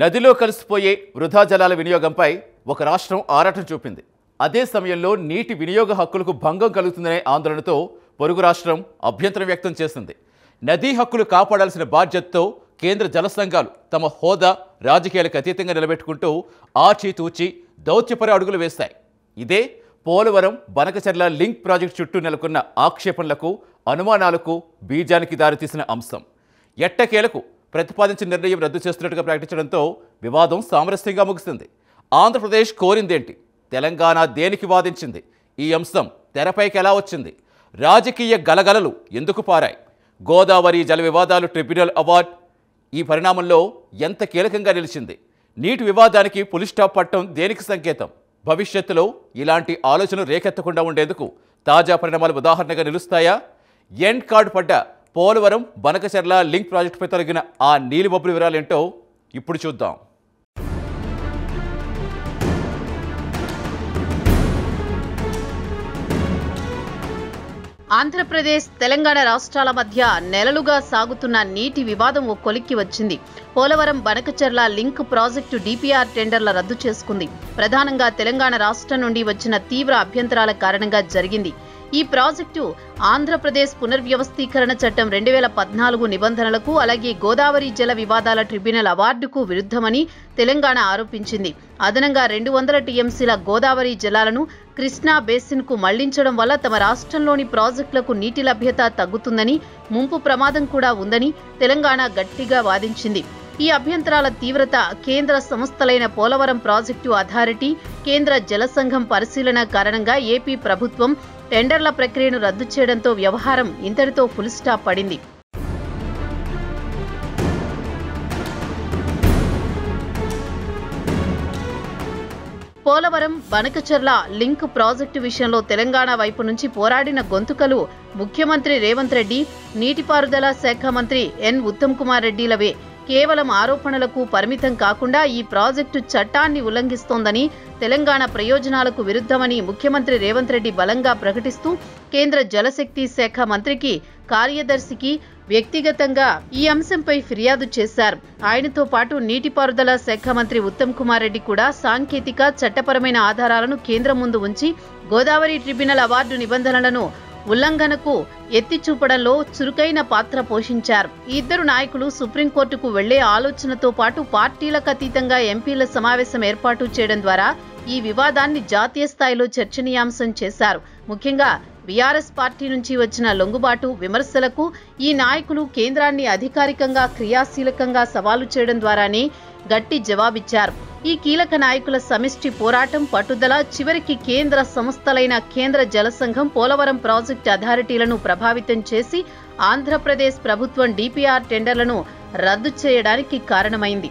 నదిలో కలిసిపోయే వృధా జలాల వినియోగంపై ఒక రాష్ట్రం ఆరాటం చూపింది. అదే సమయంలో నీటి వినియోగ హక్కులకు భంగం కలుగుతుందనే ఆందోళనతో పొరుగు రాష్ట్రం అభ్యంతరం వ్యక్తం చేసింది. నదీ హక్కులు కాపాడాల్సిన బాధ్యతతో కేంద్ర జల సంఘాలు తమ హోదా రాజకీయాలకు అతీతంగా నిలబెట్టుకుంటూ ఆచితూచి దౌత్యపర అడుగులు వేశాయి. ఇదే పోలవరం బనకచర్ల లింక్ ప్రాజెక్టు చుట్టూ నెలకొన్న ఆక్షేపణలకు, అనుమానాలకు బీజానికి దారితీసిన అంశం. ఎట్టకేలకు ప్రతిపాదించిన నిర్ణయం రద్దు చేస్తున్నట్టుగా ప్రకటించడంతో వివాదం సామరస్యంగా ముగిసింది. ఆంధ్రప్రదేశ్ కోరిందేంటి? తెలంగాణ దేనికి వాదించింది? ఈ అంశం తెరపైకి ఎలా వచ్చింది? రాజకీయ గలగలలు ఎందుకు పారాయి? గోదావరి జల వివాదాలు ట్రిబ్యునల్ అవార్డు ఈ పరిణామంలో ఎంత కీలకంగా నిలిచింది? నీటి వివాదానికి పులి స్టాప్ పట్టడం దేనికి సంకేతం? భవిష్యత్తులో ఇలాంటి ఆలోచనలు రేకెత్తకుండా ఉండేందుకు తాజా పరిణామాలు ఉదాహరణగా నిలుస్తాయా? ఎండ్ కార్డు పడ్డ పోలవరం బనకచర్ల లింక్ ప్రాజెక్టుపై తొలగిన ఆ నీలిమబ్బుల వివరాలేంటో ఇప్పుడు చూద్దాం. ఆంధ్రప్రదేశ్, తెలంగాణ రాష్ట్రాల మధ్య నెలలుగా సాగుతున్న నీటి వివాదం ఓ కొలిక్కి వచ్చింది. Polavaram Banakacherla link project DPR టెండర్ల రద్దు చేసుకుంది. ప్రధానంగా తెలంగాణ రాష్ట్రం నుండి వచ్చిన తీవ్ర అభ్యంతరాల కారణంగా జరిగింది. ఈ ప్రాజెక్టు ఆంధ్రప్రదేశ్ పునర్వ్యవస్థీకరణ చట్టం 2014 నిబంధనలకు, అలాగే గోదావరి జల వివాదాల ట్రిబ్యునల్ అవార్డుకు విరుద్ధమని తెలంగాణ ఆరోపించింది. అదనంగా 200 TMCల గోదావరి జలాలను కృష్ణా బేసిన్కు మళ్లించడం వల్ల తమ రాష్ట్రంలోని ప్రాజెక్టులకు నీటి లభ్యత తగ్గుతుందని, ముంపు ప్రమాదం కూడా ఉందని తెలంగాణ గట్టిగా వాదించింది. ఈ అభ్యంతరాల తీవ్రత కేంద్ర సంస్థలైన పోలవరం ప్రాజెక్టు అథారిటీ, కేంద్ర జల సంఘం పరిశీలన కారణంగా ఏపీ ప్రభుత్వం టెండర్ల ప్రక్రియను రద్దు చేయడంతో వ్యవహారం ఇంతటితో ఫుల్ స్టాప్ పడింది. పోలవరం బనకచర్ల లింక్ ప్రాజెక్టు విషయంలో తెలంగాణ వైపు నుంచి పోరాడిన గొంతుకలు ముఖ్యమంత్రి రేవంత్ రెడ్డి, నీటిపారుదల శాఖ మంత్రి ఎన్ ఉత్తమ్ కుమార్ రెడ్డిలవే. కేవలం ఆరోపణలకు పరిమితం కాకుండా ఈ ప్రాజెక్టు చట్టాన్ని ఉల్లంఘిస్తోందని, తెలంగాణ ప్రయోజనాలకు విరుద్ధమని ముఖ్యమంత్రి రేవంత్ రెడ్డి బలంగా ప్రకటిస్తూ కేంద్ర జలశక్తి శాఖ మంత్రికి, కార్యదర్శికి వ్యక్తిగతంగా ఈ అంశంపై ఫిర్యాదు చేశారు. ఆయనతో పాటు నీటిపారుదల శాఖ మంత్రి ఉత్తమ్ కుమార్ రెడ్డి కూడా సాంకేతిక, చట్టపరమైన ఆధారాలను కేంద్రం ముందు ఉంచి గోదావరి ట్రిబ్యునల్ అవార్డు నిబంధనలను ఉల్లంఘనకు ఎత్తి చూపడంలో చురుకైన పాత్ర పోషించారు. ఈ ఇద్దరు నాయకులు సుప్రీంకోర్టుకు వెళ్లే ఆలోచనతో పాటు పార్టీలకు అతీతంగా ఎంపీల సమావేశం ఏర్పాటు చేయడం ద్వారా ఈ వివాదాన్ని జాతీయ స్థాయిలో చర్చనీయాంశం చేశారు. ముఖ్యంగా బీఆర్ఎస్ పార్టీ నుంచి వచ్చిన లొంగుబాటు విమర్శలకు ఈ నాయకులు కేంద్రాన్ని అధికారికంగా, క్రియాశీలకంగా సవాలు చేయడం ద్వారానే గట్టి జవాబిచ్చారు. ఈ కీలక నాయకుల సమిష్టి పోరాటం, పట్టుదల చివరికి కేంద్ర సంస్థలైన కేంద్ర జల సంఘం, పోలవరం ప్రాజెక్టు అథారిటీలను ప్రభావితం చేసి ఆంధ్రప్రదేశ్ ప్రభుత్వం DPR టెండర్లను రద్దు చేయడానికి కారణమైంది.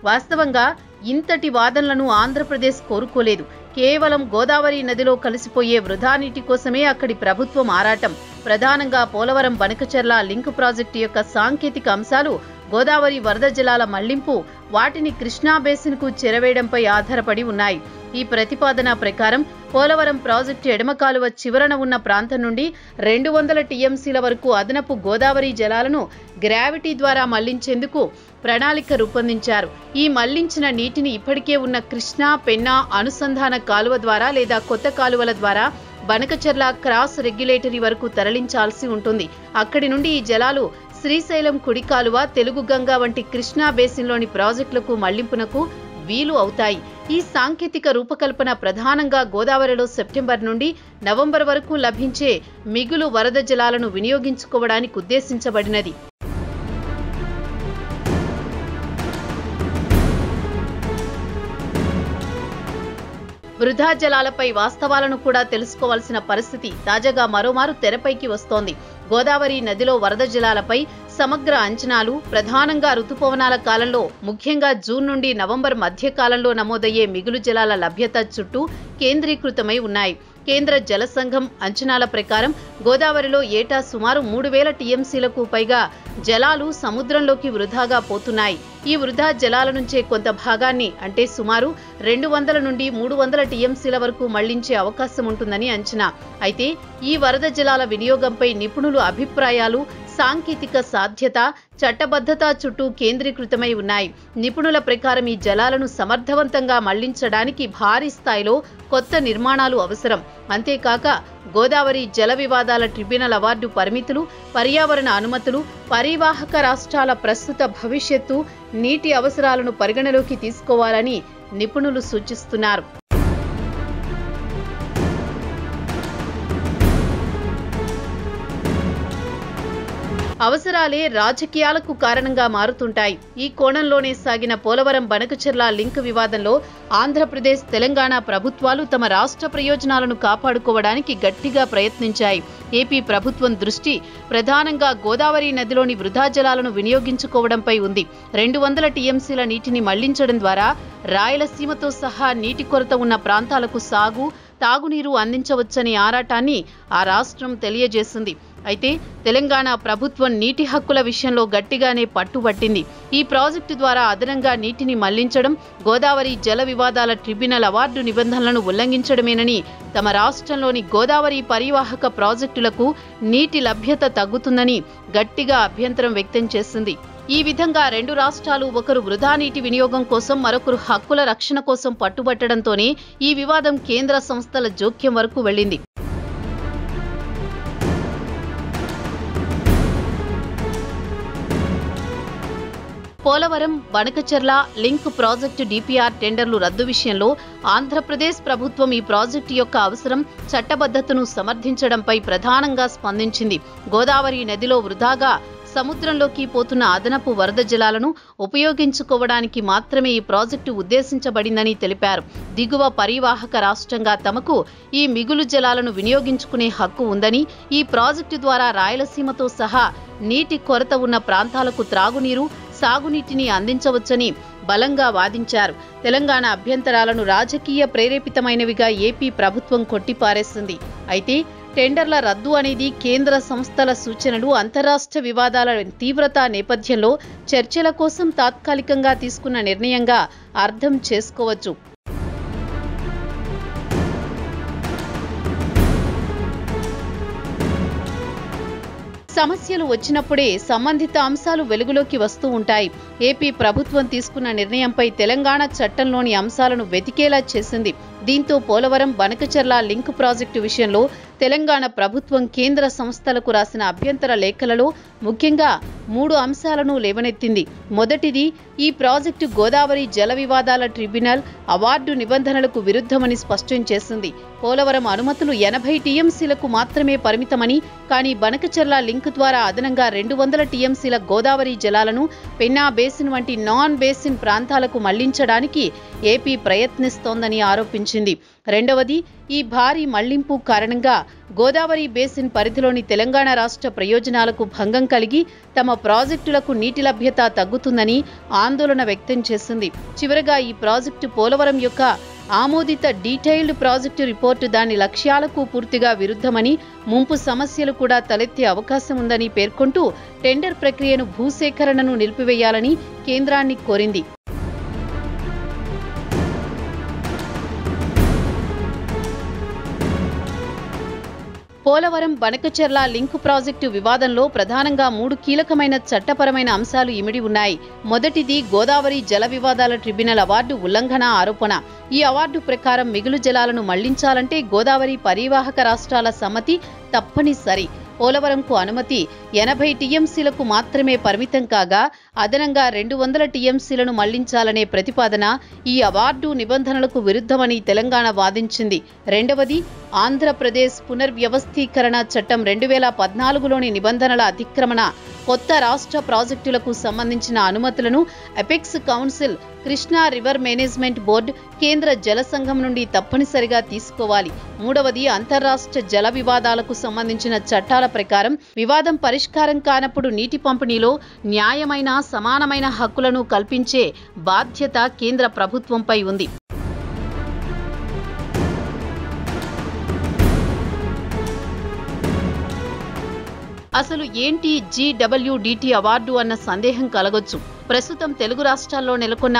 వాస్తవంగా ఇంతటి వాదనలను ఆంధ్రప్రదేశ్ కోరుకోలేదు. కేవలం గోదావరి నదిలో కలిసిపోయే వృధా నీటి కోసమే అక్కడి ప్రభుత్వం ఆరాటం. ప్రధానంగా పోలవరం బనకచర్ల లింక్ ప్రాజెక్టు యొక్క సాంకేతిక అంశాలు గోదావరి వరద జలాల మళ్లింపు, వాటిని కృష్ణా బేసిన్కు చేరవేయడంపై ఆధారపడి ఉన్నాయి. ఈ ప్రతిపాదన ప్రకారం పోలవరం ప్రాజెక్టు ఎడమ కాలువ చివరన ఉన్న ప్రాంతం నుండి 200 TMCల వరకు అదనపు గోదావరి జలాలను గ్రావిటీ ద్వారా మళ్లించేందుకు ప్రణాళిక రూపొందించారు. ఈ మళ్లించిన నీటిని ఇప్పటికే ఉన్న కృష్ణా, పెన్నా అనుసంధాన కాలువ ద్వారా లేదా కొత్త కాలువల ద్వారా బనకచర్ల క్రాస్ రెగ్యులేటరీ వరకు తరలించాల్సి ఉంటుంది. అక్కడి నుండి ఈ జలాలు శ్రీశైలం కుడి కాలువ, తెలుగు గంగా వంటి కృష్ణా బేసిన్లోని ప్రాజెక్టులకు మళ్లింపునకు వీలు అవుతాయి. ఈ సాంకేతిక రూపకల్పన ప్రధానంగా గోదావరిలో సెప్టెంబర్ నుండి నవంబర్ వరకు లభించే మిగులు వరద జలాలను వినియోగించుకోవడానికి ఉద్దేశించబడినది. వృధా జలాలపై వాస్తవాలను కూడా తెలుసుకోవాల్సిన పరిస్థితి తాజాగా మరోమారు తెరపైకి వస్తోంది. గోదావరి నదిలో వరద జలాలపై సమగ్ర అంచనాలు ప్రధానంగా రుతుపవనాల కాలంలో, ముఖ్యంగా జూన్ నుండి నవంబర్ మధ్య కాలంలో నమోదయ్యే మిగులు జలాల లభ్యత చుట్టూ కేంద్రీకృతమై ఉన్నాయి. కేంద్ర జల సంఘం అంచనాల ప్రకారం గోదావరిలో ఏటా సుమారు 3000 టీఎంసీలకు పైగా జలాలు సముద్రంలోకి వృధాగా పోతున్నాయి. ఈ వృధా జలాల నుంచే కొంత భాగాన్ని అంటే సుమారు 200 నుండి 300 టీఎంసీల వరకు మళ్లించే అవకాశం ఉంటుందని అంచనా. అయితే ఈ వరద జలాల వినియోగంపై నిపుణుల అభిప్రాయాలు సాంకేతిక సాధ్యత, చట్టబద్ధత చుట్టూ కేంద్రీకృతమై ఉన్నాయి. నిపుణుల ప్రకారం ఈ జలాలను సమర్థవంతంగా మళ్లించడానికి భారీ స్థాయిలో కొత్త నిర్మాణాలు అవసరం. అంతేకాక గోదావరి జల వివాదాల ట్రిబ్యునల్ అవార్డు పరిమితులు, పర్యావరణ అనుమతులు, పరివాహక రాష్ట్రాల ప్రస్తుత భవిష్యత్తు, నీటి అవసరాలను పరిగణలోకి తీసుకోవాలని నిపుణులు సూచిస్తున్నారు. అవసరాలే రాజకీయాలకు కారణంగా మారుతుంటాయి. ఈ కోణంలోనే సాగిన పోలవరం బనకచెర్ల లింక్ వివాదంలో ఆంధ్రప్రదేశ్, తెలంగాణ ప్రభుత్వాలు తమ రాష్ట్ర ప్రయోజనాలను కాపాడుకోవడానికి గట్టిగా ప్రయత్నించాయి. ఏపీ ప్రభుత్వం దృష్టి ప్రధానంగా గోదావరి నదిలోని వృధా జలాలను వినియోగించుకోవడంపై ఉంది. 200 టీఎంసీల నీటిని మళ్లించడం ద్వారా రాయలసీమతో సహా నీటి కొరత ఉన్న ప్రాంతాలకు సాగు, తాగునీరు అందించవచ్చనే ఆరాటాన్ని ఆ రాష్ట్రం తెలియజేసింది. అయితే తెలంగాణ ప్రభుత్వం నీటి హక్కుల విషయంలో గట్టిగానే పట్టుబట్టింది. ఈ ప్రాజెక్టు ద్వారా అదనంగా నీటిని మళ్లించడం గోదావరి జల వివాదాల ట్రిబ్యునల్ అవార్డు నిబంధనలను ఉల్లంఘించడమేనని, తమ రాష్ట్రంలోని గోదావరి పరివాహక ప్రాజెక్టులకు నీటి లభ్యత తగ్గుతుందని గట్టిగా అభ్యంతరం వ్యక్తం చేసింది. ఈ విధంగా రెండు రాష్ట్రాలు ఒకరు వృధా నీటి వినియోగం కోసం, మరొకరు హక్కుల రక్షణ కోసం పట్టుబట్టడంతోనే ఈ వివాదం కేంద్ర సంస్థల జోక్యం వరకు వెళ్లింది. Polavaram Banakacherla link project DPR టెండర్లు రద్దు విషయంలో ఆంధ్రప్రదేశ్ ప్రభుత్వం ఈ ప్రాజెక్టు యొక్క అవసరం, చట్టబద్ధతను సమర్థించడంపై ప్రధానంగా స్పందించింది. గోదావరి నదిలో వృధాగా సముద్రంలోకి పోతున్న అదనపు వరద జలాలను ఉపయోగించుకోవడానికి మాత్రమే ఈ ప్రాజెక్టు ఉద్దేశించబడిందని తెలిపారు. దిగువ పరివాహక రాష్ట్రంగా తమకు ఈ మిగులు జలాలను వినియోగించుకునే హక్కు ఉందని, ఈ ప్రాజెక్టు ద్వారా రాయలసీమతో సహా నీటి కొరత ఉన్న ప్రాంతాలకు త్రాగునీరు, సాగునీటిని అందించవచ్చని బలంగా వాదించారు. తెలంగాణ అభ్యంతరాలను రాజకీయ ప్రేరేపితమైనవిగా ఏపీ ప్రభుత్వం కొట్టిపారేసింది. అయితే టెండర్ల రద్దు అనేది కేంద్ర సంస్థల సూచనలు, అంతరాష్ట్ర వివాదాల తీవ్రత నేపథ్యంలో చర్చల కోసం తాత్కాలికంగా తీసుకున్న నిర్ణయంగా అర్థం చేసుకోవచ్చు. సమస్యలు వచ్చినప్పుడే సంబంధిత అంశాలు వెలుగులోకి వస్తూ ఉంటాయి. ఏపీ ప్రభుత్వం తీసుకున్న నిర్ణయంపై తెలంగాణ చట్టంలోని అంశాలను వెతికేలా చేసింది. దీంతో పోలవరం బనకచెర్ల లింక్ ప్రాజెక్టు విషయంలో తెలంగాణ ప్రభుత్వం కేంద్ర సంస్థలకు రాసిన అభ్యంతర లేఖలలో ముఖ్యంగా 3 అంశాలను లేవనెత్తింది. మొదటిది, ఈ ప్రాజెక్టు గోదావరి జల వివాదాల ట్రిబ్యునల్ అవార్డు నిబంధనలకు విరుద్ధమని స్పష్టం చేసింది. పోలవరం అనుమతులు 80 టీఎంసీలకు మాత్రమే పరిమితమని, కానీ బనకచెర్ల లింక్ ద్వారా అదనంగా 200 టీఎంసీల గోదావరి జలాలను పెన్నా బేసిన్ వంటి నాన్ బేసిన్ ప్రాంతాలకు మళ్లించడానికి ఏపీ ప్రయత్నిస్తోందని ఆరోపించింది. రెండవది, ఈ భారీ మళ్లింపు కారణంగా గోదావరి బేసిన్ పరిధిలోని తెలంగాణ రాష్ట్ర ప్రయోజనాలకు భంగం కలిగి తమ ప్రాజెక్టులకు నీటి లభ్యత తగ్గుతుందని ఆందోళన వ్యక్తం చేసింది. చివరగా ఈ ప్రాజెక్టు పోలవరం యొక్క ఆమోదిత డీటెయిల్డ్ ప్రాజెక్టు రిపోర్టు దాని లక్ష్యాలకు పూర్తిగా విరుద్ధమని, ముంపు సమస్యలు కూడా తలెత్తే అవకాశం ఉందని పేర్కొంటూ టెండర్ ప్రక్రియను, భూసేకరణను నిలిపివేయాలని కేంద్రాన్ని కోరింది. పోలవరం బనకచెర్ల లింక్ ప్రాజెక్టు వివాదంలో ప్రధానంగా 3 కీలకమైన చట్టపరమైన అంశాలు ఇమిడి ఉన్నాయి. మొదటిది, గోదావరి జల వివాదాల ట్రిబ్యునల్ అవార్డు ఉల్లంఘన ఆరోపణ. ఈ అవార్డు ప్రకారం మిగులు జలాలను మళ్లించాలంటే గోదావరి పరివాహక రాష్ట్రాల సమ్మతి తప్పనిసరి. పోలవరంకు అనుమతి 80 టీఎంసీలకు మాత్రమే పరిమితం కాగా అదనంగా 200 టీఎంసీలను మళ్లించాలనే ప్రతిపాదన ఈ అవార్డు నిబంధనలకు విరుద్ధమని తెలంగాణ వాదించింది. రెండవది, ఆంధ్రప్రదేశ్ పునర్వ్యవస్థీకరణ చట్టం 2014లోని నిబంధనల అతిక్రమణ. కొత్త రాష్ట్ర ప్రాజెక్టులకు సంబంధించిన అనుమతులను apex council, Krishna river management board, కేంద్ర జల సంఘం నుండి తప్పనిసరిగా తీసుకోవాలి. మూడవది, అంతర్రాష్ట్ర జల వివాదాలకు సంబంధించిన చట్టాల ప్రకారం వివాదం పరిష్కారం కానప్పుడు నీటి పంపిణీలో న్యాయమైన, సమానమైన హక్కులను కల్పించే బాధ్యత కేంద్ర ప్రభుత్వంపై ఉంది. అసలు ఏంటి GWDT అవార్డు అన్న సందేహం కలగొచ్చు. ప్రస్తుతం తెలుగు రాష్ట్రాల్లో నెలకొన్న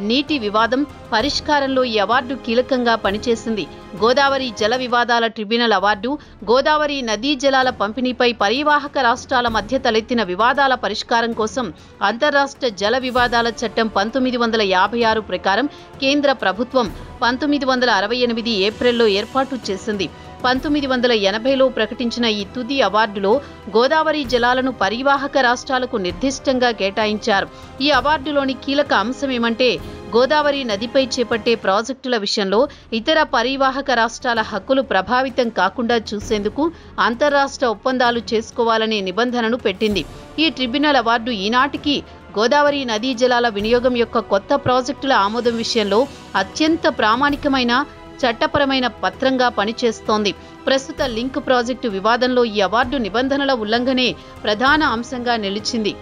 నీటి వివాదం పరిష్కారంలో ఈ అవార్డు కీలకంగా పనిచేసింది. గోదావరి జల వివాదాల ట్రిబ్యునల్ అవార్డు గోదావరి నదీ జలాల పంపిణీపై పరివాహక రాష్ట్రాల మధ్య తలెత్తిన వివాదాల పరిష్కారం కోసం అంతర్రాష్ట్ర జల వివాదాల చట్టం 1956 ప్రకారం కేంద్ర ప్రభుత్వం 1968 ఏప్రిల్లో ఏర్పాటు చేసింది. 1980లో ప్రకటించిన ఈ తుది అవార్డులో గోదావరి జలాలను పరివాహక రాష్ట్రాలకు నిర్దిష్టంగా కేటాయించారు. ఈ అవార్డులోని కీలక అంశమేమంటే గోదావరి నదిపై చేపట్టే ప్రాజెక్టుల విషయంలో ఇతర పరివాహక రాష్ట్రాల హక్కులు ప్రభావితం కాకుండా చూసేందుకు అంతర్రాష్ట్ర ఒప్పందాలు చేసుకోవాలనే నిబంధనను పెట్టింది. ఈ ట్రిబ్యునల్ అవార్డు ఈనాటికి గోదావరి నదీ జలాల వినియోగం యొక్క కొత్త ప్రాజెక్టుల ఆమోదం విషయంలో అత్యంత ప్రామాణికమైన చట్టపరమైన పత్రంగా పనిచేస్తోంది. ప్రస్తుత లింక్ ప్రాజెక్టు వివాదంలో ఈ అవార్డు నిబంధనల ఉల్లంఘనే ప్రధాన అంశంగా నిలిచింది.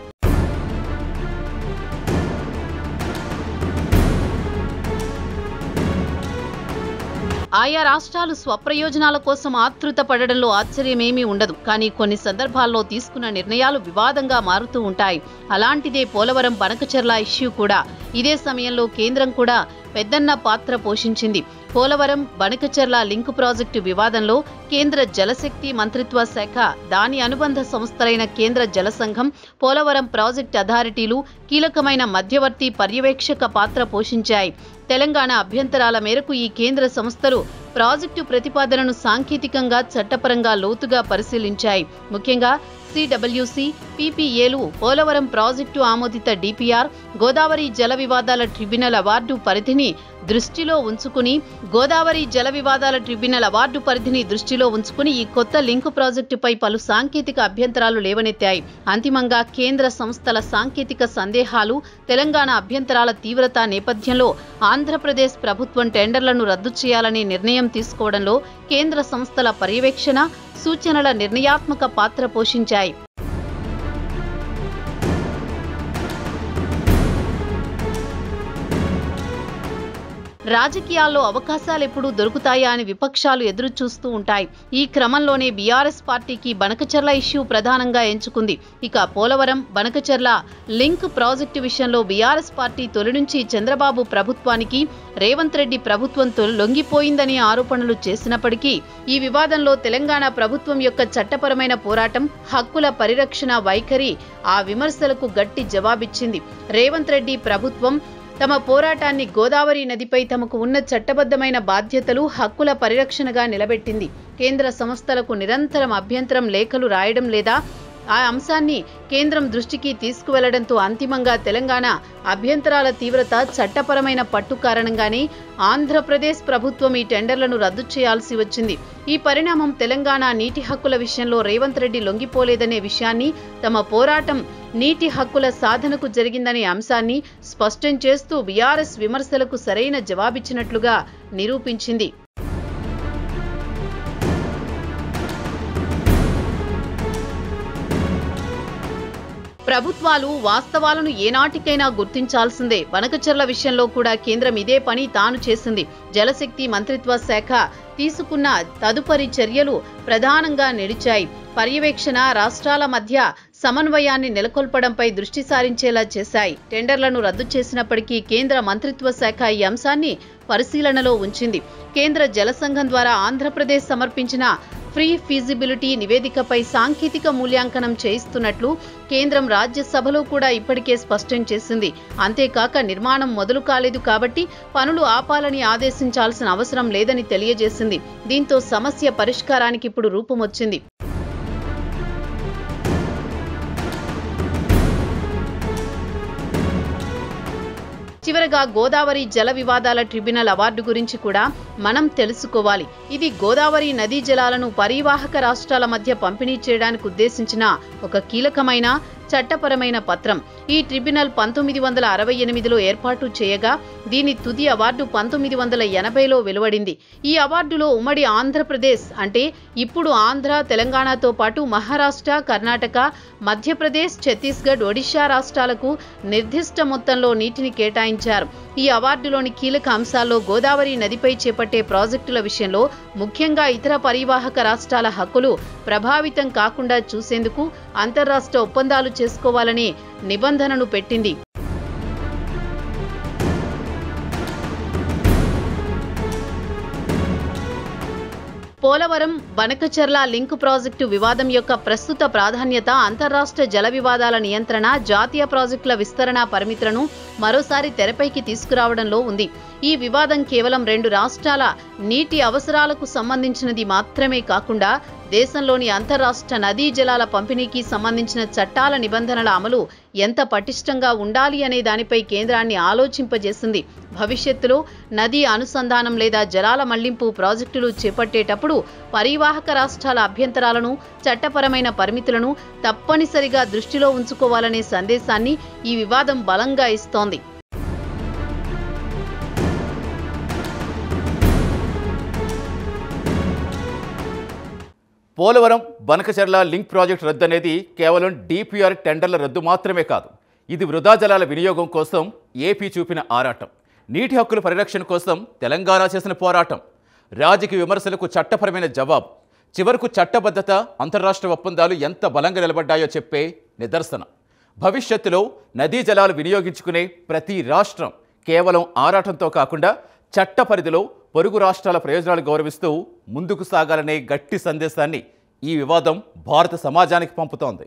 ఆయా రాష్ట్రాలు స్వప్రయోజనాల కోసం ఆతృత పడడంలో ఆశ్చర్యమేమీ ఉండదు. కానీ కొన్ని సందర్భాల్లో తీసుకున్న నిర్ణయాలు వివాదంగా మారుతూ ఉంటాయి. అలాంటిదే పోలవరం బనకచెర్ల ఇష్యూ కూడా. ఇదే సమయంలో కేంద్రం కూడా పెద్దన్న పాత్ర పోషించింది. పోలవరం బనకచెర్ల లింక్ ప్రాజెక్టు వివాదంలో కేంద్ర జలశక్తి మంత్రిత్వ శాఖ, దాని అనుబంధ సంస్థలైన కేంద్ర జల సంఘం, పోలవరం ప్రాజెక్ట్ అథారిటీలు కీలకమైన మధ్యవర్తి పర్యవేక్షక పాత్ర పోషించాయి. తెలంగాణ అభ్యంతరాల మేరకు ఈ కేంద్ర సంస్థలు ప్రాజెక్టు ప్రతిపాదనను సాంకేతికంగా చట్టపరంగా లోతుగా పరిశీలించాయి. ముఖ్యంగా CWC, PPAలు పోలవరం ప్రాజెక్టు ఆమోదిత DPR, గోదావరి జల వివాదాల ట్రిబ్యునల్ అవార్డు పరిధిని దృష్టిలో ఉంచుకుని ఈ కొత్త లింక్ ప్రాజెక్టుపై పలు సాంకేతిక అభ్యంతరాలు లేవనెత్తాయి. అంతిమంగా కేంద్ర సంస్థల సాంకేతిక సందేహాలు, తెలంగాణ అభ్యంతరాల తీవ్రత నేపథ్యంలో ఆంధ్రప్రదేశ్ ప్రభుత్వం టెండర్లను రద్దు చేయాలనే నిర్ణయం తీసుకోవడంలో కేంద్ర సంస్థల పర్యవేక్షణ, సూచనల నిర్ణయాత్మక పాత్ర పోషించాయి. రాజకీయాల్లో అవకాశాలెప్పుడు దొరుకుతాయా అని విపక్షాలు ఎదురు చూస్తూ ఉంటాయి. ఈ క్రమంలోనే బీఆర్ఎస్ పార్టీకి బనకచెర్ల ఇష్యూ ప్రధానంగా ఎంచుకుంది. ఇక పోలవరం బనకచెర్ల లింక్ ప్రాజెక్టు విషయంలో బీఆర్ఎస్ పార్టీ తొలి నుంచి చంద్రబాబు ప్రభుత్వానికి, రేవంత్ రెడ్డి ప్రభుత్వంతో లొంగిపోయిందని ఆరోపణలు చేసినప్పటికీ ఈ వివాదంలో తెలంగాణ ప్రభుత్వం యొక్క చట్టపరమైన పోరాటం, హక్కుల పరిరక్షణ వైఖరి ఆ విమర్శలకు గట్టి జవాబిచ్చింది. రేవంత్ రెడ్డి ప్రభుత్వం తమ పోరాటాన్ని గోదావరి నదిపై తమకు ఉన్న చట్టబద్ధమైన బాధ్యతలు, హక్కుల పరిరక్షణగా నిలబెట్టింది. కేంద్ర సంస్థలకు నిరంతరం అభ్యంతరం లేఖలు రాయడం లేదా ఆ అంశాన్ని కేంద్రం దృష్టికి తీసుకువెళ్లడంతో అంతిమంగా తెలంగాణ అభ్యంతరాల తీవ్రత, చట్టపరమైన పట్టు కారణంగానే ఆంధ్రప్రదేశ్ ప్రభుత్వం ఈ టెండర్లను రద్దు చేయాల్సి వచ్చింది. ఈ పరిణామం తెలంగాణ నీటి హక్కుల విషయంలో రేవంత్ రెడ్డి లొంగిపోలేదనే విషయాన్ని, తమ పోరాటం నీటి హక్కుల సాధనకు జరిగిందనే అంశాన్ని స్పష్టం చేస్తూ బీఆర్ఎస్ విమర్శలకు సరైన జవాబిచ్చినట్లుగా నిరూపించింది. ప్రభుత్వాలు వాస్తవాలను ఏనాటికైనా గుర్తించాల్సిందే. బనకచెర్ల విషయంలో కూడా కేంద్రం ఇదే పని తాను చేసింది. జలశక్తి మంత్రిత్వ శాఖ తీసుకున్న తదుపరి చర్యలు ప్రధానంగా నిలిచాయి. పర్యవేక్షణ, రాష్ట్రాల మధ్య సమన్వయాన్ని నెలకొల్పడంపై దృష్టి సారించేలా చేశాయి. టెండర్లను రద్దు చేసినప్పటికీ కేంద్ర మంత్రిత్వ శాఖ ఈ అంశాన్ని పరిశీలనలో ఉంచింది. కేంద్ర జల సంఘం ద్వారా ఆంధ్రప్రదేశ్ సమర్పించిన ఫ్రీ ఫీజిబిలిటీ నివేదికపై సాంకేతిక మూల్యాంకనం చేయిస్తున్నట్లు కేంద్రం రాజ్యసభలో కూడా ఇప్పటికే స్పష్టం చేసింది. అంతేకాక నిర్మాణం మొదలు కాలేదు కాబట్టి పనులు ఆపాలని ఆదేశించాల్సిన అవసరం లేదని తెలియజేసింది. దీంతో సమస్య పరిష్కారానికి ఇప్పుడు రూపమొచ్చింది. చివరగా గోదావరి జల వివాదాల ట్రిబ్యునల్ అవార్డు గురించి కూడా మనం తెలుసుకోవాలి. ఇది గోదావరి నదీ జలాలను పరివాహక రాష్ట్రాల మధ్య పంపిణీ చేయడానికి ఉద్దేశించిన ఒక కీలకమైన చట్టపరమైన పత్రం. ఈ ట్రిబ్యునల్ 1968లో ఏర్పాటు చేయగా దీని తుది అవార్డు 1980లో వెలువడింది. ఈ అవార్డులో ఉమ్మడి ఆంధ్రప్రదేశ్ అంటే ఇప్పుడు ఆంధ్ర, తెలంగాణతో పాటు మహారాష్ట్ర, కర్ణాటక, మధ్యప్రదేశ్, ఛత్తీస్గఢ్, ఒడిశా రాష్ట్రాలకు నిర్దిష్ట మొత్తంలో నీటిని కేటాయించారు. ఈ అవార్డులోని కీలక అంశాల్లో గోదావరి నదిపై చేపట్టే ప్రాజెక్టుల విషయంలో ముఖ్యంగా ఇతర పరివాహక రాష్ట్రాల హక్కులు ప్రభావితం కాకుండా చూసేందుకు అంతర్రాష్ట్ర ఒప్పందాలు చేసుకోవాలనే నిబంధనను పెట్టింది. పోలవరం బనకచెర్ల లింక్ ప్రాజెక్టు వివాదం యొక్క ప్రస్తుత ప్రాధాన్యత అంతర్రాష్ట్ర జల వివాదాల నియంత్రణ, జాతీయ ప్రాజెక్టుల విస్తరణ పరిమితులను మరోసారి తెరపైకి తీసుకురావడంలో ఉంది. ఈ వివాదం కేవలం 2 రాష్ట్రాల నీటి అవసరాలకు సంబంధించినది మాత్రమే కాకుండా దేశంలోని అంతర్రాష్ట్ర నదీ జలాల పంపిణీకి సంబంధించిన చట్టాల నిబంధనల అమలు ఎంత పటిష్టంగా ఉండాలి అనే దానిపై కేంద్రాన్ని ఆలోచింపజేసింది. భవిష్యత్తులో నదీ అనుసంధానం లేదా జలాల మళ్లింపు ప్రాజెక్టులు చేపట్టేటప్పుడు పరివాహక రాష్ట్రాల అభ్యంతరాలను, చట్టపరమైన పరిమితులను తప్పనిసరిగా దృష్టిలో ఉంచుకోవాలనే సందేశాన్ని ఈ వివాదం బలంగా ఇస్తోంది. పోలవరం బనకచెర్ల లింక్ ప్రాజెక్టు రద్దు అనేది కేవలం DPR టెండర్ల రద్దు మాత్రమే కాదు. ఇది వృధా జలాల వినియోగం కోసం ఏపీ చూపిన ఆరాటం, నీటి హక్కుల పరిరక్షణ కోసం తెలంగాణ చేసిన పోరాటం, రాజకీయ విమర్శలకు చట్టపరమైన జవాబు, చివరకు చట్టబద్ధత, అంతర్రాష్ట్ర ఒప్పందాలు ఎంత బలంగా నిలబడ్డాయో చెప్పే నిదర్శనం. భవిష్యత్తులో నదీ జలాలు వినియోగించుకునే ప్రతి రాష్ట్రం కేవలం ఆరాటంతో కాకుండా చట్ట పరిధిలో పొరుగు రాష్ట్రాల ప్రయోజనాలు గౌరవిస్తూ ముందుకు సాగాలనే గట్టి సందేశాన్ని ఈ వివాదం భారత సమాజానికి పంపుతోంది.